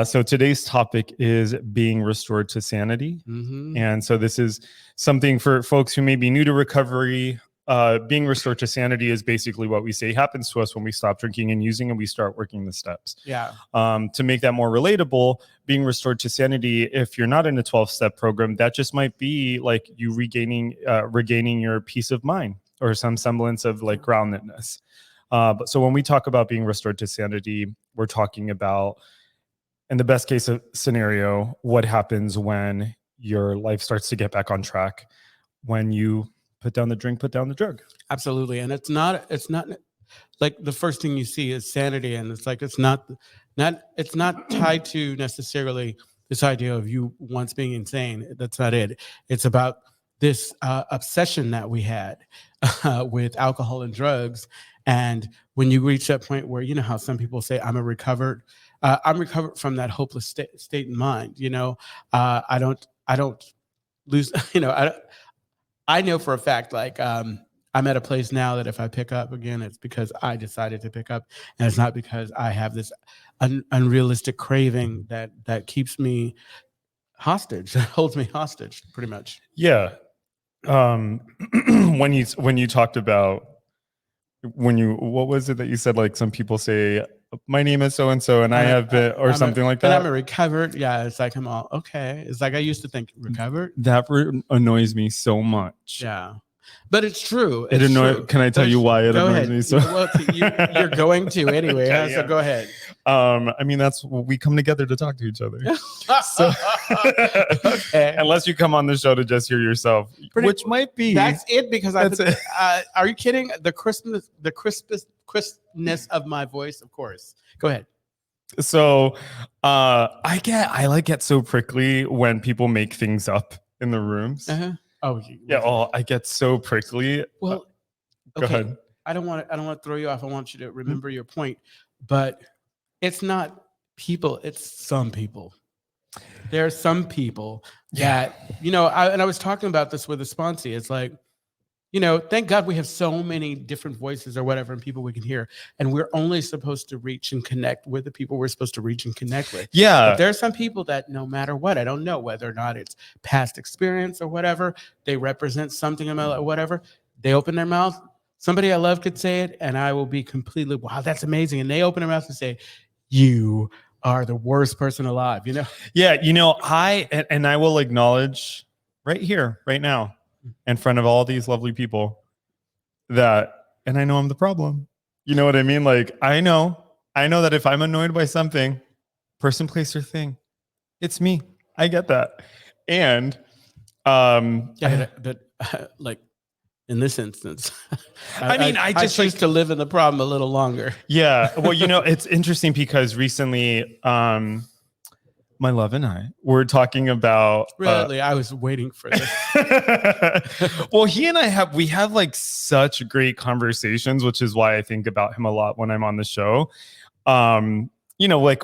So today's topic is being restored to sanity. Mm-hmm. And so this is something for folks who may be new to recovery. Being restored to sanity is basically what we say happens to us when we stop drinking and using and we start working the steps. Yeah. To make that more relatable, being restored to sanity, if you're not in a 12-step program, that just might be like you regaining your peace of mind or some semblance of like groundedness. But so when we talk about being restored to sanity, we're talking about, in the best case scenario, what happens when your life starts to get back on track, when you put down the drink, put down the drug. Absolutely. And it's not like the first thing you see is sanity. And it's like, it's not tied to necessarily this idea of you once being insane. That's not it. It's about this obsession that we had with alcohol and drugs. And when you reach that point where, you know how some people say, I'm recovered from that hopeless state in mind. I don't lose, I know for a fact, like, I'm at a place now that if I pick up again, it's because I decided to pick up, and it's not because I have this unrealistic craving that keeps me hostage, that holds me hostage, pretty much. Yeah. When you talked about what was it that you said? Like some people say, my name is so and so, and I have been, or something like that. And I'm a recovered. Yeah, it's like I'm all okay. It's like I used to think recovered. That annoys me so much. Yeah, but it's true. It annoys. Can I tell you why it annoys me so? Well, you're going to anyway. Okay, so go ahead. I mean, that's we come together to talk to each other. So, okay. Unless you come on the show to just hear yourself, which might be. That's it, because are you kidding? The crispness of my voice, of course. Go ahead. So, I get so prickly when people make things up in the rooms. Uh-huh. Oh yeah. Oh, I get so prickly. Well, go ahead. I don't want to throw you off. I want you to remember your point, but it's not people. It's some people. There are some people that, I was talking about this with a sponsee. It's like, thank God we have so many different voices or whatever and people we can hear. And we're only supposed to reach and connect with the people we're supposed to reach and connect with. Yeah. But there are some people that no matter what, I don't know whether or not it's past experience or whatever, they represent something in my life or whatever. They open their mouth. Somebody I love could say it and I will be completely, wow, that's amazing. And they open their mouth and say, you are the worst person alive, Yeah, I will acknowledge right here, right now, in front of all these lovely people and I know I'm the problem. You know what I mean? Like, I know that if I'm annoyed by something, person, place, or thing, it's me. I get that. And like in this instance, I just choose to live in the problem a little longer. Yeah. Well, it's interesting because recently, my love and I were talking about. Really, I was waiting for this. Well, he and we have like such great conversations, which is why I think about him a lot when I'm on the show. Like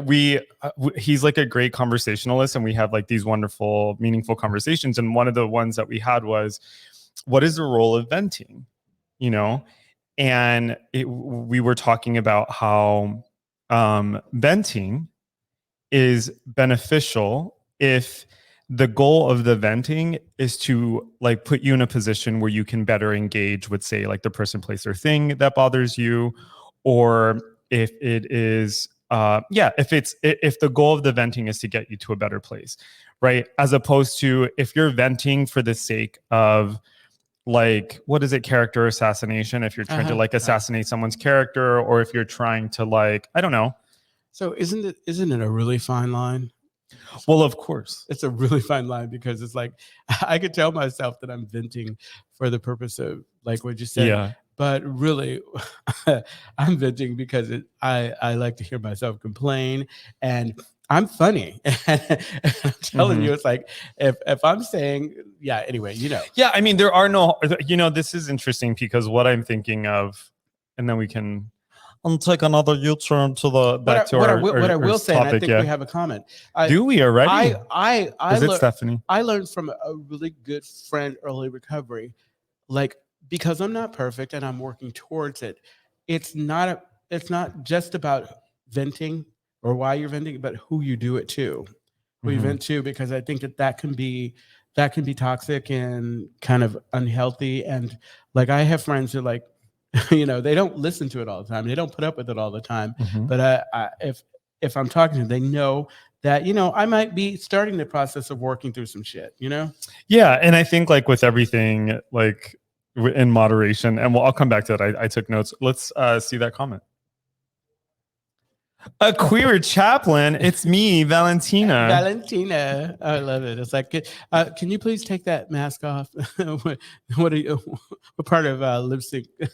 he's like a great conversationalist, and we have like these wonderful, meaningful conversations. And one of the ones that we had was, what is the role of venting? And we were talking about how venting is beneficial if the goal of the venting is to like put you in a position where you can better engage with, say, like the person, place, or thing that bothers you, or if it is if the goal of the venting is to get you to a better place, right? As opposed to if you're venting for the sake of, like, what is it, character assassination, if you're trying to like assassinate someone's character, or if you're trying to, like, I don't know. So isn't it a really fine line? Well, of course. It's a really fine line, because it's like I could tell myself that I'm venting for the purpose of, like what you said. Yeah. But really, I'm venting because I like to hear myself complain, and I'm funny. And I'm telling you, it's like if I'm saying, yeah, anyway, Yeah, I mean, there are no, this is interesting because what I'm thinking of, and then we can take another U-turn to the back to our what I will say, and I topic, think we have a comment. Do we already? Is it Stephanie? I learned from a really good friend early recovery, like, because I'm not perfect and I'm working towards it. It's not just about venting or why you're venting, but who you do it to, who you vent to, because I think that can be toxic and kind of unhealthy. And like, I have friends who like, they don't listen to it all the time. They don't put up with it all the time. But if I'm talking to them, they know that, I might be starting the process of working through some shit, Yeah. And I think like with everything, like in moderation, and I'll come back to that. I took notes. Let's see that comment. A queer chaplain. It's me, Valentina. Valentina. I love it. It's like, can you please take that mask off? what part of lip sync you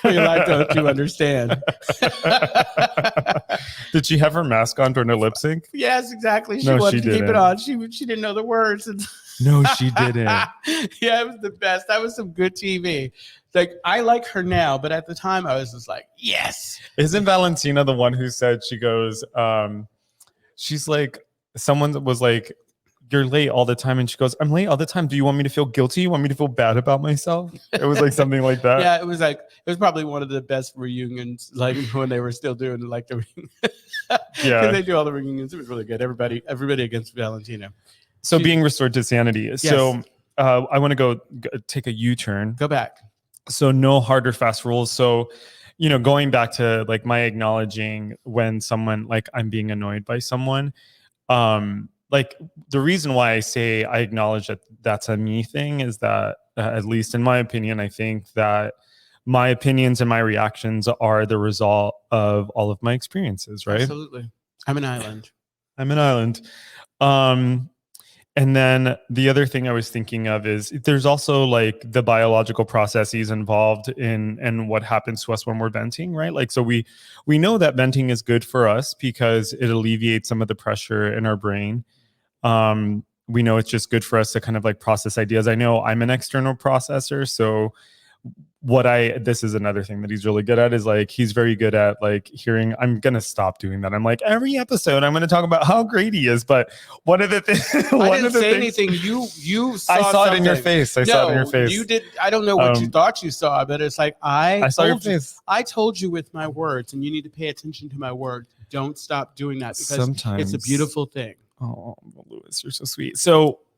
like to understand? Did she have her mask on during her lip sync? Yes, exactly. She wanted to keep it on. She didn't know the words. No, she didn't. Yeah, it was the best. That was some good TV. Like, I like her now, but at the time I was just like, yes. Isn't Valentina the one who said, she goes, she's like, someone was like, you're late all the time. And she goes, I'm late all the time. Do you want me to feel guilty? You want me to feel bad about myself? It was like something like that. Yeah, it was probably one of the best reunions, like when they were still doing like the yeah, they do all the reunions. It was really good. Everybody against Valentina. So being restored to sanity. Yes. So I want to go take a U-turn. Go back. So no hard or fast rules. So, going back to like my acknowledging when someone, like I'm being annoyed by someone, like the reason why I say I acknowledge that that's a me thing is that, at least in my opinion, I think that my opinions and my reactions are the result of all of my experiences, right? Absolutely. I'm an island. And then the other thing I was thinking of is there's also like the biological processes involved in what happens to us when we're venting, right? Like, so we know that venting is good for us because it alleviates some of the pressure in our brain. We know it's just good for us to kind of like process ideas. I know I'm an external processor, so this is another thing that he's really good at is like he's very good at like hearing. I'm gonna stop doing that. I'm like, every episode I'm gonna talk about how great he is, but one of the things I didn't say anything. You saw I saw something. it in your face. I saw it in your face. You did. I don't know what you thought you saw, but it's like I saw your face. I told you with my words, and you need to pay attention to my words. Don't stop doing that because sometimes it's a beautiful thing. Oh, Louis, you're so sweet.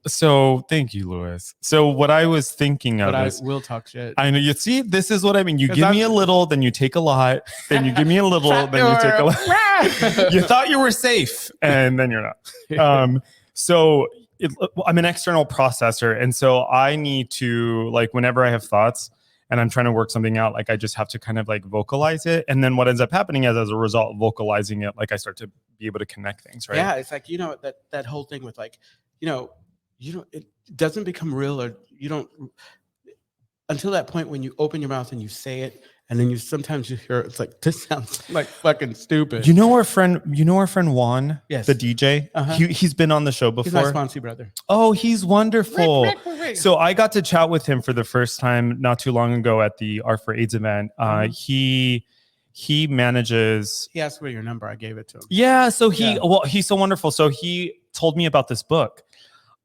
So thank you, Louis. So what I was thinking of is, I will talk shit. I know, you see, this is what I mean. You give me a little, then you take a lot, then you give me a little, then you take a lot. You thought you were safe, and then you're not. I'm an external processor, and so I need to, like, whenever I have thoughts and I'm trying to work something out, like I just have to kind of like vocalize it. And then what ends up happening is, as a result of vocalizing it, like I start to be able to connect things, right? Yeah, it's like, that whole thing with like, it doesn't become real, or you don't, until that point when you open your mouth and you say it, and then sometimes you hear it's like, this sounds like fucking stupid. Our friend Juan, yes, the DJ. He's been on the show before. He's my sponsor brother. Oh, he's wonderful. So I got to chat with him for the first time not too long ago at the Art for AIDS event. He manages. He asked for your number. I gave it to him. Yeah. So he's so wonderful. So he told me about this book.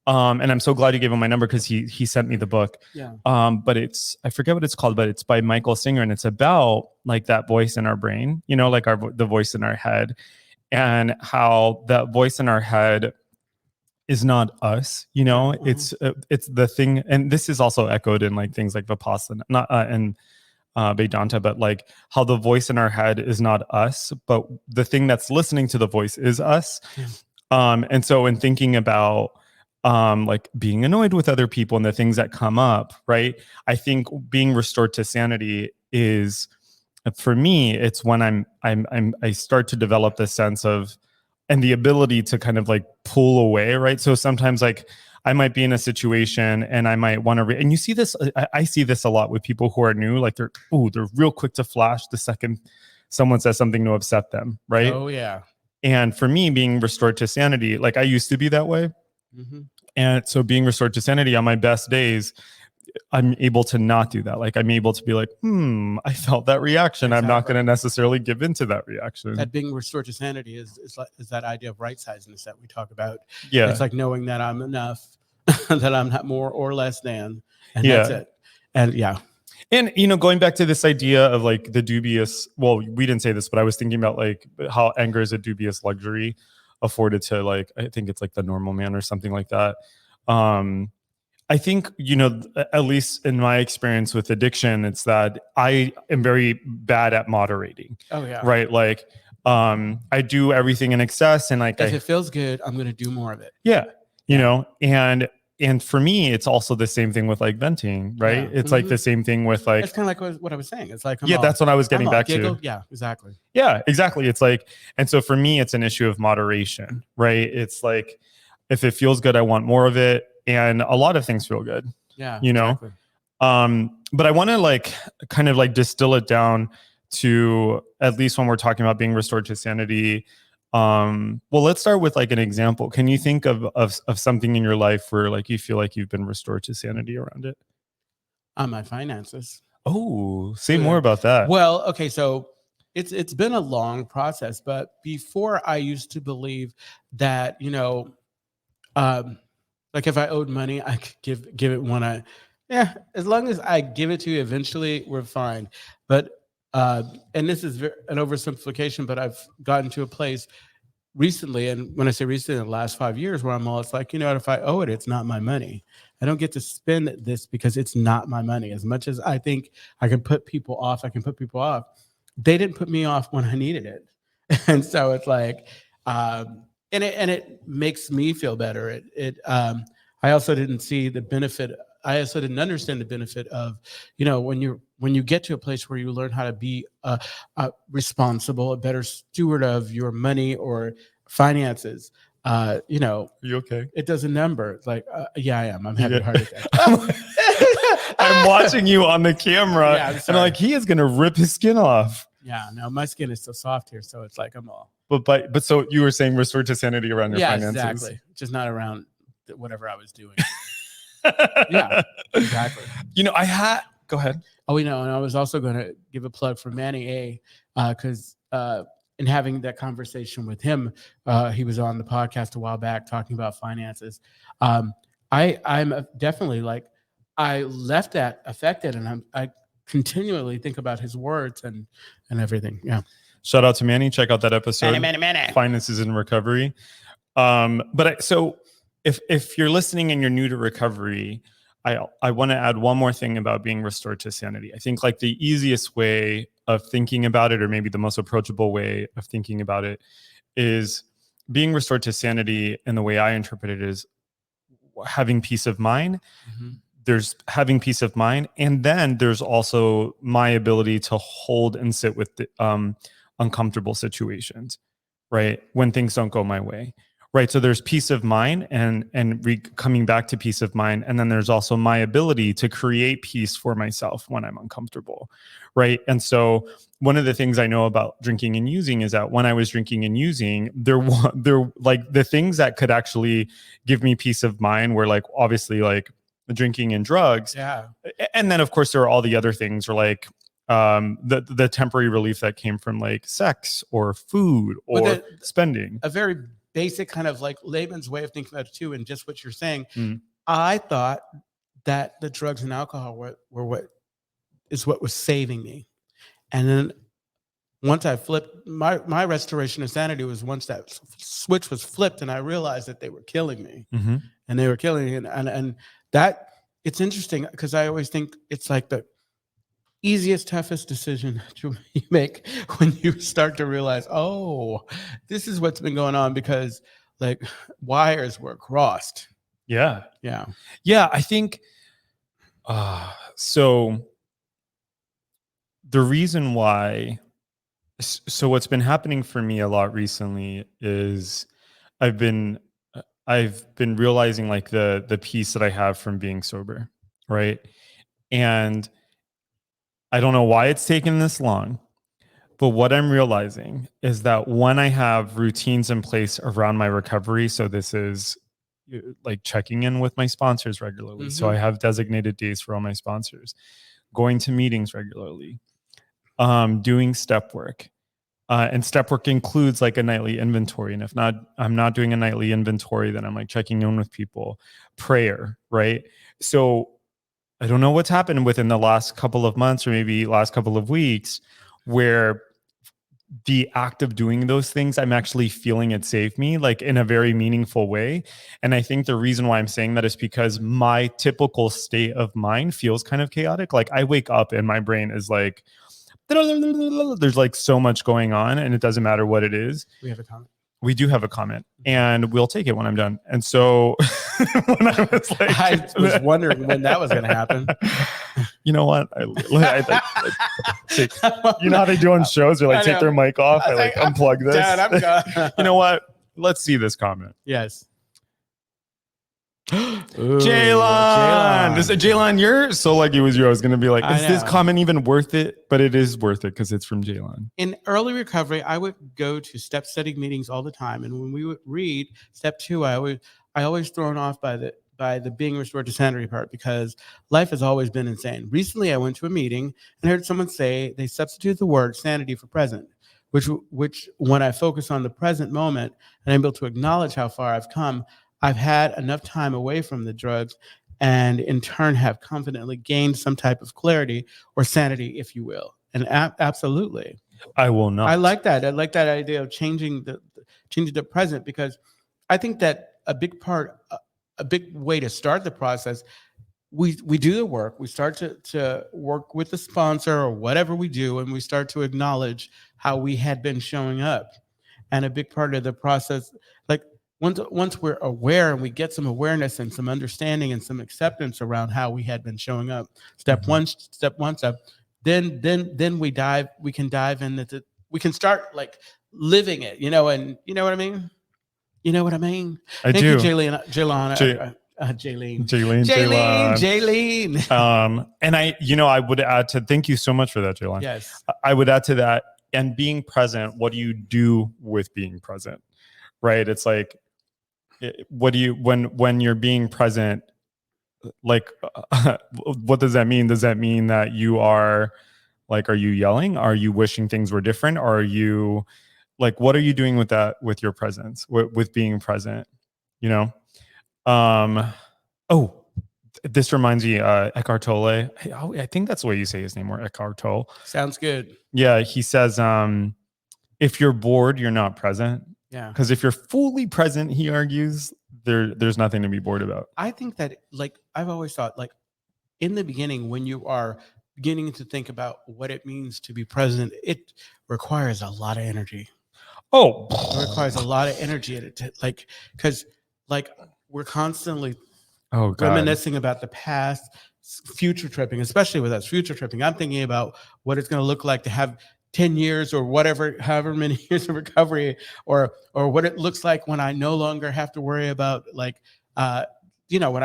And I'm so glad you gave him my number because he sent me the book. Yeah. But I forget what it's called, but it's by Michael Singer, and it's about like that voice in our brain, like the voice in our head, and how that voice in our head is not us. It's the thing, and this is also echoed in like things like Vipassana, and Vedanta, but like how the voice in our head is not us, but the thing that's listening to the voice is us. Yeah. And so in thinking about like being annoyed with other people and the things that come up, right? I think being restored to sanity is, for me, it's when I start to develop the sense of, and the ability to kind of like pull away, right? So sometimes like I might be in a situation and I might want to, and you see this, I see this a lot with people who are new, like they're real quick to flash the second someone says something to upset them, right? Oh yeah. And for me, being restored to sanity, like I used to be that way. Mm-hmm. And so being restored to sanity on my best days, I'm able to not do that. Like I'm able to be like, I felt that reaction. Exactly. I'm not going to necessarily give into that reaction. That being restored to sanity is that idea of right sizeness that we talk about. Yeah. It's like knowing that I'm enough, that I'm not more or less than, and that's it. And yeah. And, going back to this idea of like the dubious, well, we didn't say this, but I was thinking about like how anger is a dubious luxury afforded to like, I think it's like the normal man or something like that. I think, at least in my experience with addiction, it's that I am very bad at moderating. Oh yeah. Right. Like, I do everything in excess, and like, if it feels good, I'm going to do more of it. Yeah. And for me, it's also the same thing with like venting, right? Yeah. It's like the same thing with like, it's kind of like what I was saying. It's like, that's what I was getting back to. Yeah, exactly. Yeah, exactly. It's like, and so for me, it's an issue of moderation, right? It's like, if it feels good, I want more of it. And a lot of things feel good. Yeah. Exactly. But I want to like kind of like distill it down to, at least when we're talking about being restored to sanity. Well, let's start with like an example. Can you think of something in your life where like you feel like you've been restored to sanity around it? My finances. Oh, say more about that. Well, okay, so it's been a long process, but before I used to believe that, like if I owed money, I could give it when as long as I give it to you eventually, we're fine. But and this is an oversimplification, but I've gotten to a place recently, and when I say recently, in the last 5 years, where I'm all, it's like, if I owe it, it's not my money. I don't get to spend this because it's not my money. As much as I think I can put people off, they didn't put me off when I needed it. And so it's like, and it makes me feel better. I also didn't see the benefit. I also didn't understand the benefit of, when you get to a place where you learn how to be responsible, a better steward of your money or finances. Are you okay? It does a number. It's like, yeah, I am. I'm having a heart attack. I'm watching you on the camera, and I'm like, he is gonna rip his skin off. Yeah, no, my skin is so soft here, so it's like I'm all. But so you were saying restored to sanity around your finances? Yeah, exactly. Just not around whatever I was doing. Yeah, exactly. Go ahead. Oh, and I was also going to give a plug for Manny A, because in having that conversation with him, he was on the podcast a while back talking about finances. I'm definitely like, I left that affected, and I continually think about his words and everything. Yeah. Shout out to Manny. Check out that episode. Manny. Finances in recovery. So if you're listening and you're new to recovery, I want to add one more thing about being restored to sanity. I think like the easiest way of thinking about it, or maybe the most approachable way of thinking about it, is being restored to sanity. And the way I interpret it is having peace of mind. Mm-hmm. There's having peace of mind. And then there's also my ability to hold and sit with the, uncomfortable situations, right? When things don't go my way. Right. So there's peace of mind and coming back to peace of mind. And then there's also my ability to create peace for myself when I'm uncomfortable. Right. And so one of the things I know about drinking and using is that when I was drinking and using, there like the things that could actually give me peace of mind were like, obviously, like drinking and drugs. Yeah. And then, of course, there are all the other things, or like the temporary relief that came from like sex or food or spending. A very basic kind of like layman's way of thinking about it too, and just what you're saying. I thought that the drugs and alcohol were what was saving me. And then once I flipped, my restoration of sanity was once that switch was flipped, and I realized that they were killing me. Mm-hmm. And they were killing me. And that, it's interesting because I always think it's like the easiest, toughest decision you make when you start to realize, oh, this is what's been going on, because like wires were crossed. Yeah. I think so the reason why, so what's been happening for me a lot recently is I've been realizing like the peace that I have from being sober, right? And I don't know why it's taken this long, but what I'm realizing is that when I have routines in place around my recovery, so this is like checking in with my sponsors regularly. Mm-hmm. So I have designated days for all my sponsors, going to meetings regularly, doing step work. And step work includes like a nightly inventory. And if not, I'm not doing a nightly inventory, then I'm like checking in with people, prayer, right? So I don't know what's happened within the last couple of months or maybe last couple of weeks where the act of doing those things, I'm actually feeling it save me like in a very meaningful way. And I think the reason why I'm saying that is because my typical state of mind feels kind of chaotic. Like I wake up and my brain is like, there's like so much going on and it doesn't matter what it is. We have a comment. We do have a comment and we'll take it when I'm done. And so when I was like, I was wondering when that was going to happen. You know what? You know how they do on shows? They like take their mic off. I like unplug this. Dad, I'm gone. You know what? Let's see this comment. Yes. Jaylon. Jaylon, you're so like it was you. I was going to be like, is this comment even worth it? But it is worth it because it's from Jaylon. In early recovery, I would go to step study meetings all the time. And when we would read step 2, I always thrown off by the being restored to sanity part because life has always been insane. Recently, I went to a meeting and heard someone say they substitute the word sanity for present, which when I focus on the present moment and I'm able to acknowledge how far I've come, I've had enough time away from the drugs and in turn have confidently gained some type of clarity or sanity, if you will. And absolutely. I will not. I like that. I like that idea of changing the present because I think that a big way to start the process, we do the work. We start to work with the sponsor or whatever we do, and we start to acknowledge how we had been showing up. And a big part of the process, like once we're aware and we get some awareness and some understanding and some acceptance around how we had been showing up, step one, then we can dive into, we can start like living it, and you know what I mean? You know what I mean? Thank you, Jaylene. And I would add to, thank you so much for that, Jaylene. Yes. I would add to that, and being present, what do you do with being present? Right? It's like, what do you, when you're being present, like, what does that mean? Does that mean that you are like, are you yelling? Are you wishing things were different? Or are you like, what are you doing with that, with your presence, with being present, Oh, this reminds me, Eckhart Tolle. I think that's the way you say his name, or Eckhart Tolle. Sounds good. Yeah. He says, if you're bored, you're not present. Yeah. Because if you're fully present, he argues, there's nothing to be bored about. I think that, like, I've always thought, like, in the beginning, when you are beginning to think about what it means to be present, it requires a lot of energy. Oh, it requires a lot of energy, because we're constantly reminiscing about the past, future tripping, especially with us, future tripping. I'm thinking about what it's going to look like to have 10 years or whatever, however many years of recovery, or what it looks like when I no longer have to worry about when I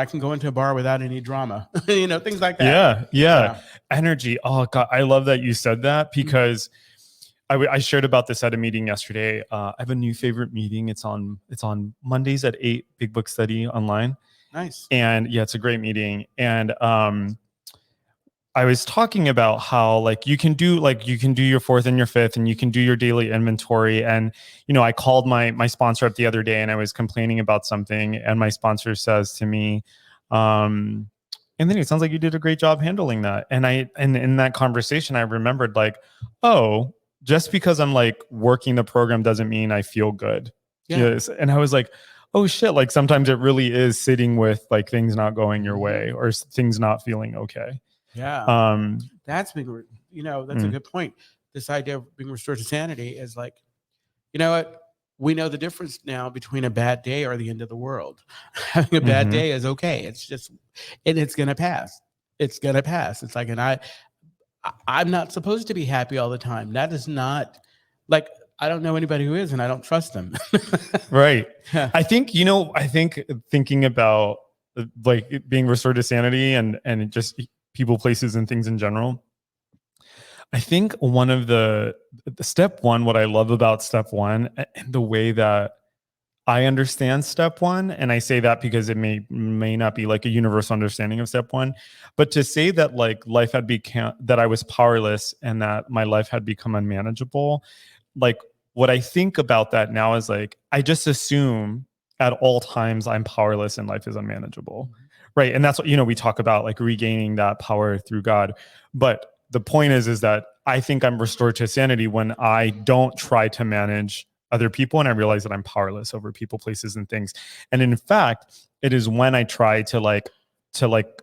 can go into a bar without any drama, things like that. Yeah. Energy. Oh God. I love that you said that because I shared about this at a meeting yesterday. I have a new favorite meeting. It's on Mondays at 8, Big Book Study online. Nice. And yeah, it's a great meeting. And I was talking about how like you can do your 4th and your 5th, and you can do your daily inventory. And I called my sponsor up the other day, and I was complaining about something, and my sponsor says to me, Anthony, it sounds like you did a great job handling that. And in that conversation, I remembered like, oh, just because I'm like working the program doesn't mean I feel good. Yeah. Yes. And I was like, oh shit, like sometimes it really is sitting with like things not going your way or things not feeling okay. Yeah. That's being, that's a good point. This idea of being restored to sanity is like, you know what? We know the difference now between a bad day or the end of the world. Having a bad day is okay. It's just, and it's going to pass. It's going to pass. It's like, and I'm not supposed to be happy all the time. That is not like, I don't know anybody who is, and I don't trust them. Right. Yeah. I think thinking about like being restored to sanity and just people, places, and things in general. I think one of the step one, what I love about step one and the way that I understand step one, and I say that because it may not be like a universal understanding of step one, but to say that like life had become, that I was powerless and that my life had become unmanageable, like what I think about that now is like, I just assume at all times I'm powerless and life is unmanageable, Right. And that's what, we talk about, like regaining that power through God. But the point is that I think I'm restored to sanity when I don't try to manage other people and I realize that I'm powerless over people, places, and things. And in fact, it is when I try to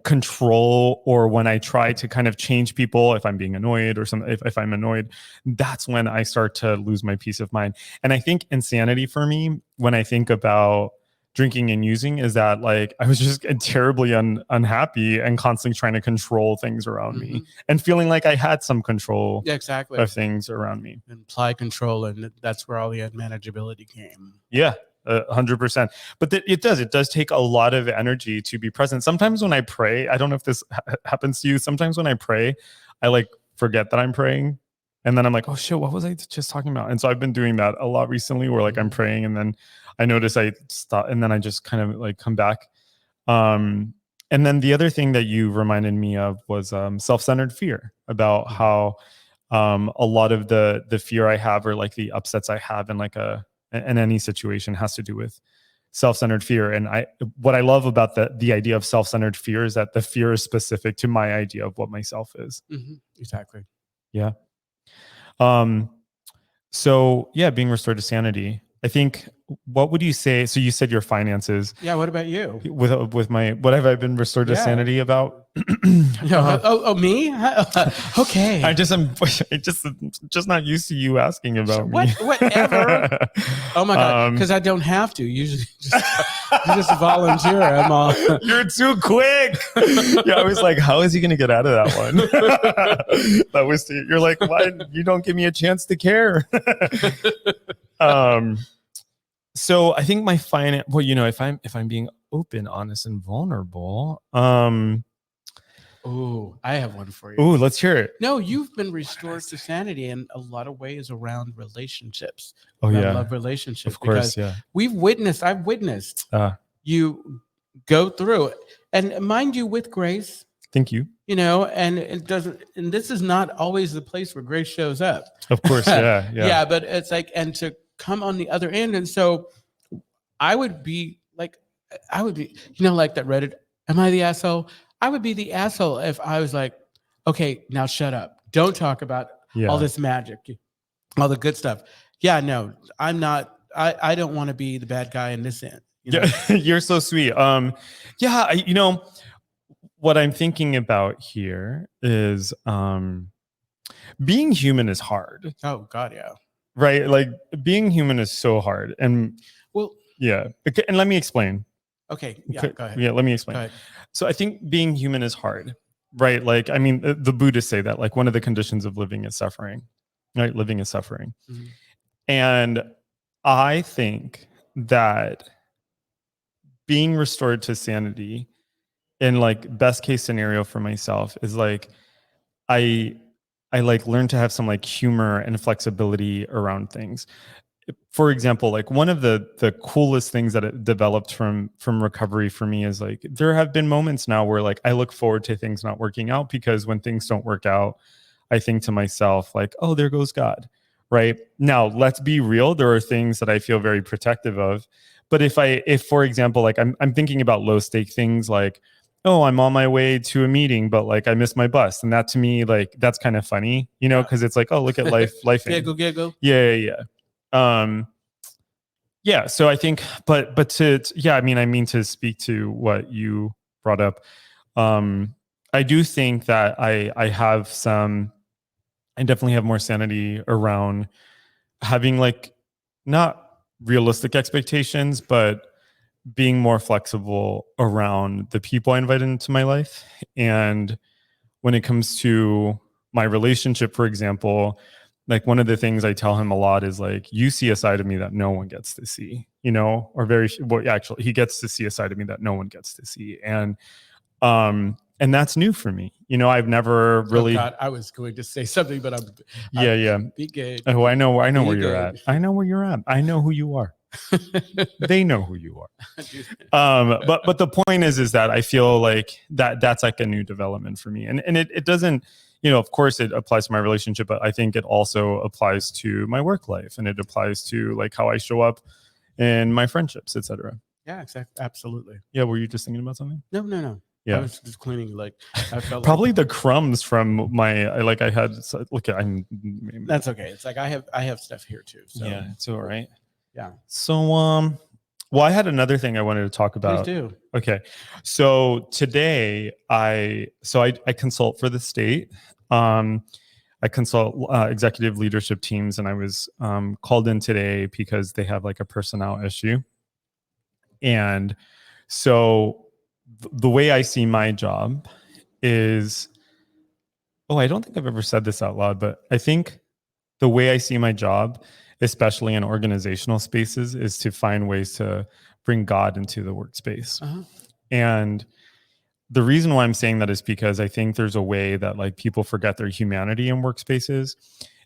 control, or when I try to kind of change people, if I'm being annoyed or something, if I'm annoyed, that's when I start to lose my peace of mind. And I think insanity for me, when I think about drinking and using, is that like I was just terribly unhappy and constantly trying to control things around me and feeling like I had some control of things around me. Imply control, and that's where all the unmanageability came. Yeah. 100%. But it does take a lot of energy to be present. Sometimes when I pray, I don't know if this happens to you. Sometimes when I pray, I like forget that I'm praying. And then I'm like, oh shit, what was I just talking about? And so I've been doing that a lot recently, where like I'm praying and then I notice I stop and then I just kind of like come back. And then the other thing that you reminded me of was self-centered fear, about how a lot of the fear I have, or like the upsets I have in any situation, has to do with self-centered fear. And what I love about the idea of self-centered fear is that the fear is specific to my idea of what myself is. Exactly. Yeah. So yeah, being restored to sanity. I think, what would you say? So you said your finances. Yeah. What about you? With my, what have I been restored to sanity about? Me? Okay. I'm just not used to you asking about me. Whatever. Oh my God. Because I don't have to. Usually you just volunteer. I'm all. You're too quick. Yeah, I was like, how is he going to get out of that one? You're like, why you don't give me a chance to care? So I think my finance. Well, if I'm being open, honest, and vulnerable. Oh, I have one for you. Oh, let's hear it. No, you've been restored to sanity in a lot of ways around relationships. Oh yeah, love relationships. Of course, yeah. I've witnessed you go through it, and mind you, with grace. Thank you. And it doesn't. And this is not always the place where grace shows up. Of course, yeah. Yeah, but it's like, and to come on the other end, and so I would be, like that Reddit. Am I the asshole? I would be the asshole if I was like, okay, now shut up. Don't talk about all this magic, all the good stuff. Yeah, no, I'm not. I don't want to be the bad guy in this end. Yeah, you're so sweet. What I'm thinking about here is being human is hard. Oh God, yeah. Right? Like being human is so hard. And yeah. And let me explain. Okay. Yeah, go ahead. Yeah, let me explain. So I think being human is hard, right? Like, I mean, the Buddhists say that, like, one of the conditions of living is suffering, right? Living is suffering. And I think that being restored to sanity, in like best case scenario for myself, is like, I like learn to have some like humor and flexibility around things. For example, like one of the coolest things that it developed from recovery for me is like, there have been moments now where like I look forward to things not working out, because when things don't work out, I think to myself like, oh, there goes God. Right now, let's be real. There are things that I feel very protective of. But if for example, like I'm thinking about low stake things like, oh, I'm on my way to a meeting, but like I missed my bus. And that to me, like, that's kind of funny, because it's like, oh, look at life. Giggle. Yeah. Yeah. So I think, but I mean to speak to what you brought up. I do think that I definitely have more sanity around having like not realistic expectations, but being more flexible around the people I invite into my life. And when it comes to my relationship, for example, like one of the things I tell him a lot is like, you see a side of me that no one gets to see, actually he gets to see a side of me that no one gets to see. And that's new for me. I've never really. Oh God, I was going to say something, but be good. Oh, I know where you're at. I know where you're at. I know who you are. They know who you are. But the point is that I feel like that's like a new development for me. And it doesn't, of course it applies to my relationship, but I think it also applies to my work life, and it applies to like how I show up in my friendships, etc. Yeah, exactly. Absolutely. Yeah. Were you just thinking about something? No. Yeah. I was just cleaning. Like I felt Probably like, the crumbs from I had, look, I'm, that's okay. It's like I have stuff here too. So yeah, it's all right. yeah. So, well, I had another thing I wanted to talk Please about. do. Okay. So today I consult for the state. I consult executive leadership teams, and I was called in today because they have like a personnel issue. And so the way I see my job is, I don't think I've ever said this out loud, but I think the way I see my job, especially in organizational spaces, is to find ways to bring God into the workspace. Uh-huh. And the reason why I'm saying that is because I think there's a way that like people forget their humanity in workspaces.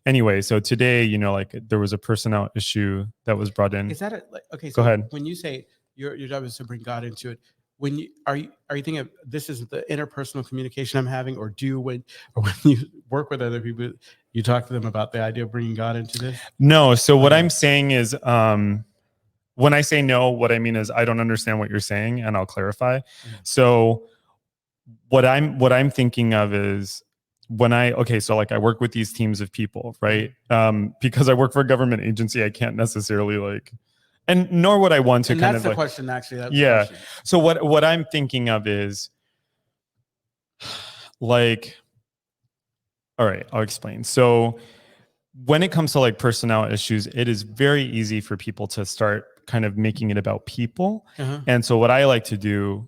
Anyway, so today, like there was a personnel issue that was brought in. Is that okay? Go ahead. When you say your job is to bring God into it, when you are you thinking of this is the interpersonal communication I'm having, or when you work with other people, you talk to them about the idea of bringing God into this? No. So what I'm saying is, when I say no, what I mean is I don't understand what you're saying, and I'll clarify. Yeah. So what I'm thinking of is so like I work with these teams of people, right? Because I work for a government agency, I can't necessarily like, and nor would I want to. And kind that's of the like, question, actually. That's yeah. the question. So what I'm thinking of is like, all right, I'll explain. So when it comes to like personnel issues, it is very easy for people to start kind of making it about people. Uh-huh. And so what I like to do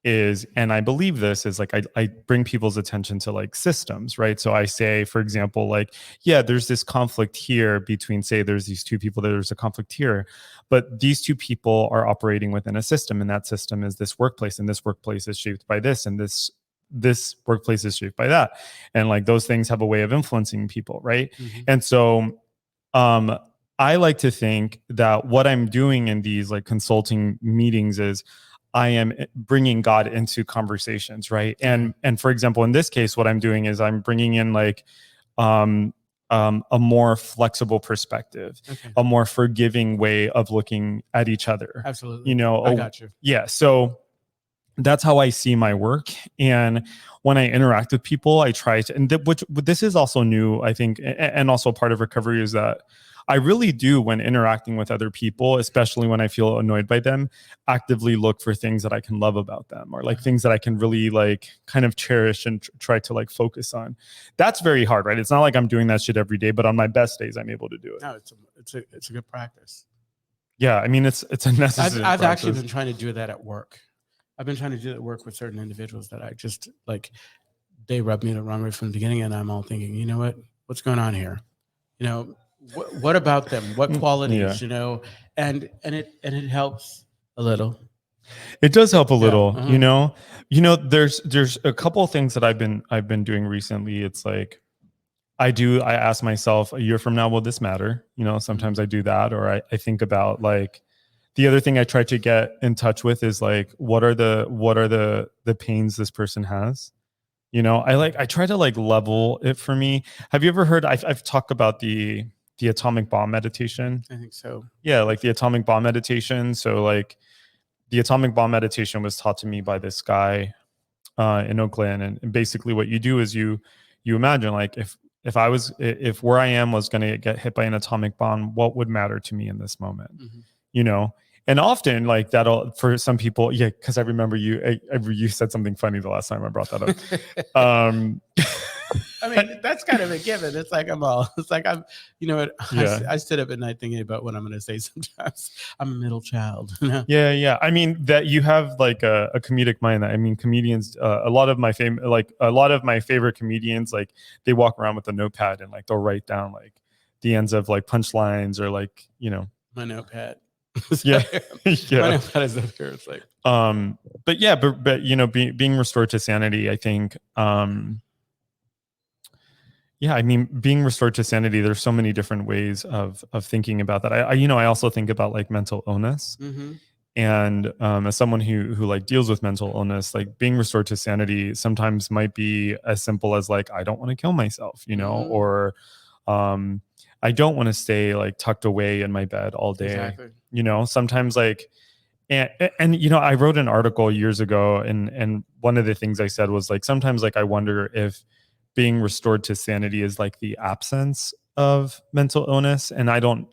is, and I believe this is like, I bring people's attention to like systems, right? So I say, for example, like, yeah, there's this conflict here between, say, there's these two people, there's a conflict here, but these two people are operating within a system, and that system is this workplace, and this workplace is shaped by this, and this workplace is shaped by that. And like those things have a way of influencing people, right? Mm-hmm. And so I like to think that what I'm doing in these like consulting meetings is I am bringing God into conversations, right? And for example, in this case, what I'm doing is I'm bringing in like a more flexible perspective, a more forgiving way of looking at each other. Absolutely. I got you. Yeah. So that's how I see my work. And when I interact with people, I try to, and this is also new, I think, and also part of recovery is that I really do, when interacting with other people, especially when I feel annoyed by them, actively look for things that I can love about them, or like things that I can really like kind of cherish and try to like focus on. That's very hard, right? It's not like I'm doing that shit every day, but on my best days, I'm able to do it. No, it's a good practice. Yeah, I mean, it's a necessary. I've actually been trying to do that at work. I've been trying to do that work with certain individuals that I just like, they rub me the wrong way from the beginning, and I'm all thinking, you know what's going on here? You know, what about them? What qualities? You know, and it helps a little. It does help a little. Uh-huh. You know. There's a couple of things that I've been doing recently. It's like I ask myself, a year from now, will this matter? Sometimes I do that, or I think about like. The other thing I try to get in touch with is like, what are the pains this person has? I try to like level it for me. Have you ever heard? I've talked about the atomic bomb meditation. I think so. Yeah, like the atomic bomb meditation. So like, the atomic bomb meditation was taught to me by this guy in Oakland, and basically what you do is you imagine like if where I am was going to get hit by an atomic bomb, what would matter to me in this moment? Mm-hmm. And often like that'll, for some people, yeah, because I remember you said something funny the last time I brought that up. I mean, that's kind of a given. It's like I sit up at night thinking about what I'm going to say sometimes. I'm a middle child. Yeah. I mean, that you have like a comedic mind. I mean, comedians, a lot of my favorite comedians, like they walk around with a notepad and like they'll write down like the ends of like punchlines, or like, my notepad. Yeah. My notepad is up here. It's like, but yeah, but being restored to sanity, I think, yeah, I mean, being restored to sanity, there's so many different ways of thinking about that. I also think about like mental illness. Mm-hmm. And as someone who like deals with mental illness, like being restored to sanity sometimes might be as simple as like, I don't want to kill myself, mm-hmm. or I don't want to stay like tucked away in my bed all day. Exactly. Sometimes like and you know, I wrote an article years ago, and one of the things I said was like, sometimes like I wonder if being restored to sanity is like the absence of mental illness, and I don't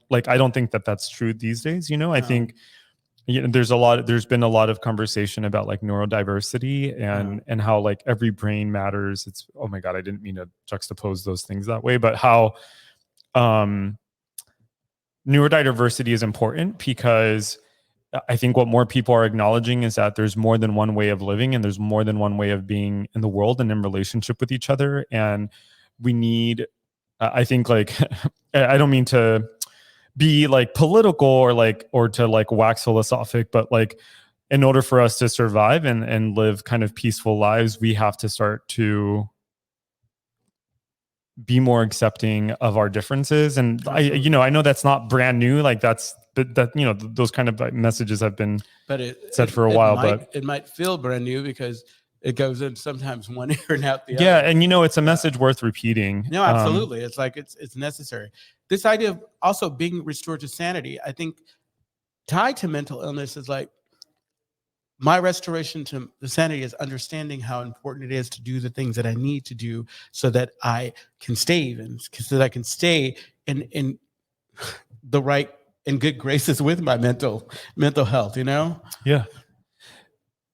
think that that's true these days. You know, I think, you know, there's been a lot of conversation about like neurodiversity and how like every brain matters. It's, oh my God, I didn't mean to juxtapose those things that way, but how neurodiversity is important, because I think what more people are acknowledging is that there's more than one way of living, and there's more than one way of being in the world and in relationship with each other. And we need, I think, like, I don't mean to be like political or to like wax philosophic, but like, in order for us to survive and live kind of peaceful lives, we have to start to be more accepting of our differences. And I know that's not brand new. Like that, you know, those kind of like messages have been said for a while, but it might feel brand new because it goes in sometimes one ear and out the other. Yeah. And you know, it's a message worth repeating. No, absolutely. It's like, it's necessary. This idea of also being restored to sanity, I think tied to mental illness, is like, my restoration to the sanity is understanding how important it is to do the things that I need to do so that I can stay even, so that I can stay in the right and good graces with my mental health, you know? Yeah.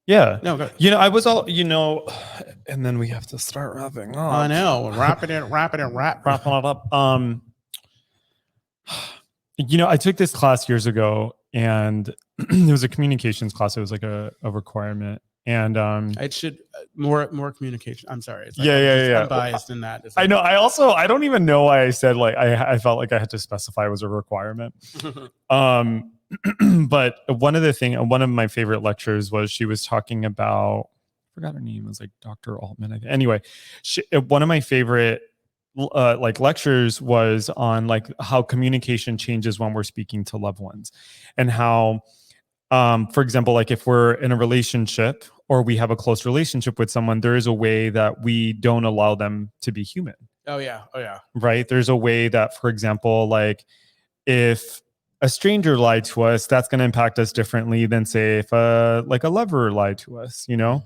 Yeah. No, go. You know, I was all, you know, and then we have to start wrapping up. I know. Wrapping it up. You know, I took this class years ago, and it was a communications class. It was like a requirement. And it should more communication. I'm sorry. It's like yeah. I'm biased in that. Like, I know. I don't even know why I said like I felt like I had to specify it was a requirement. But one of my favorite lectures was, she was talking about, I forgot her name, it was like Dr. Altman. I think. Anyway, one of my favorite like lectures was on like how communication changes when we're speaking to loved ones, and how, for example, like if we're in a relationship or we have a close relationship with someone, there is a way that we don't allow them to be human. Oh yeah. Right. There's a way that, for example, like if a stranger lied to us, that's going to impact us differently than, say, if like a lover lied to us, you know?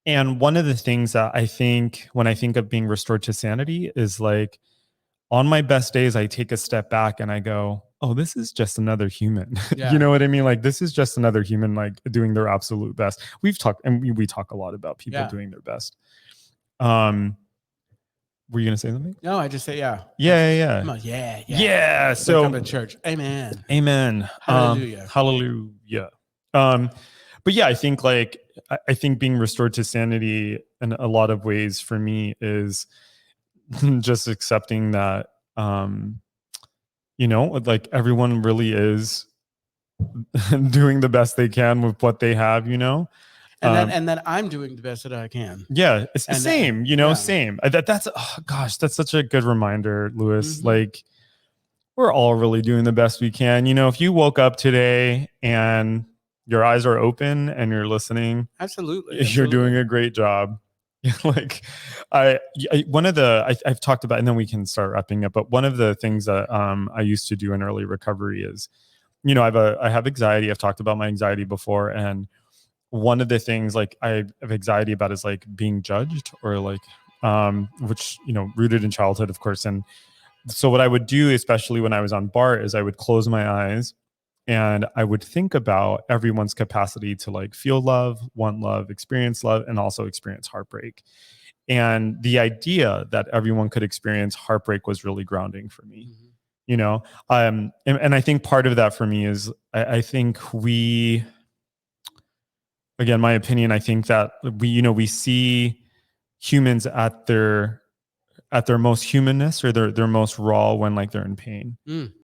And one of the things that I think when I think of being restored to sanity is like, on my best days, I take a step back and I go, oh, this is just another human. Yeah. You know what I mean? Like, this is just another human, like doing their absolute best. We talk a lot about people doing their best. Were you going to say something? No, I just say, yeah. Yeah. On, yeah. Yeah. So come to church. Amen. Hallelujah. Hallelujah. But yeah, I think like, I think being restored to sanity in a lot of ways for me is just accepting that, you know, like everyone really is doing the best they can with what they have, you know? And then I'm doing the best that I can. Yeah, it's the same, you know, same. That's, oh gosh, that's such a good reminder, Louis. Mm-hmm. Like, we're all really doing the best we can. You know, if you woke up today and your eyes are open and you're listening, absolutely. You're doing a great job. Like, I've talked about, and then we can start wrapping up. But one of the things that I used to do in early recovery is, you know, I have anxiety. I've talked about my anxiety before, and one of the things like I have anxiety about is like being judged, or like, which, you know, rooted in childhood, of course. And so what I would do, especially when I was on BART, is I would close my eyes and I would think about everyone's capacity to like feel love, want love, experience love, and also experience heartbreak. And the idea that everyone could experience heartbreak was really grounding for me. Mm-hmm. You know, and I think part of that for me is I think we, again, my opinion, I think that we see humans at their most humanness, or their most raw when like they're in pain.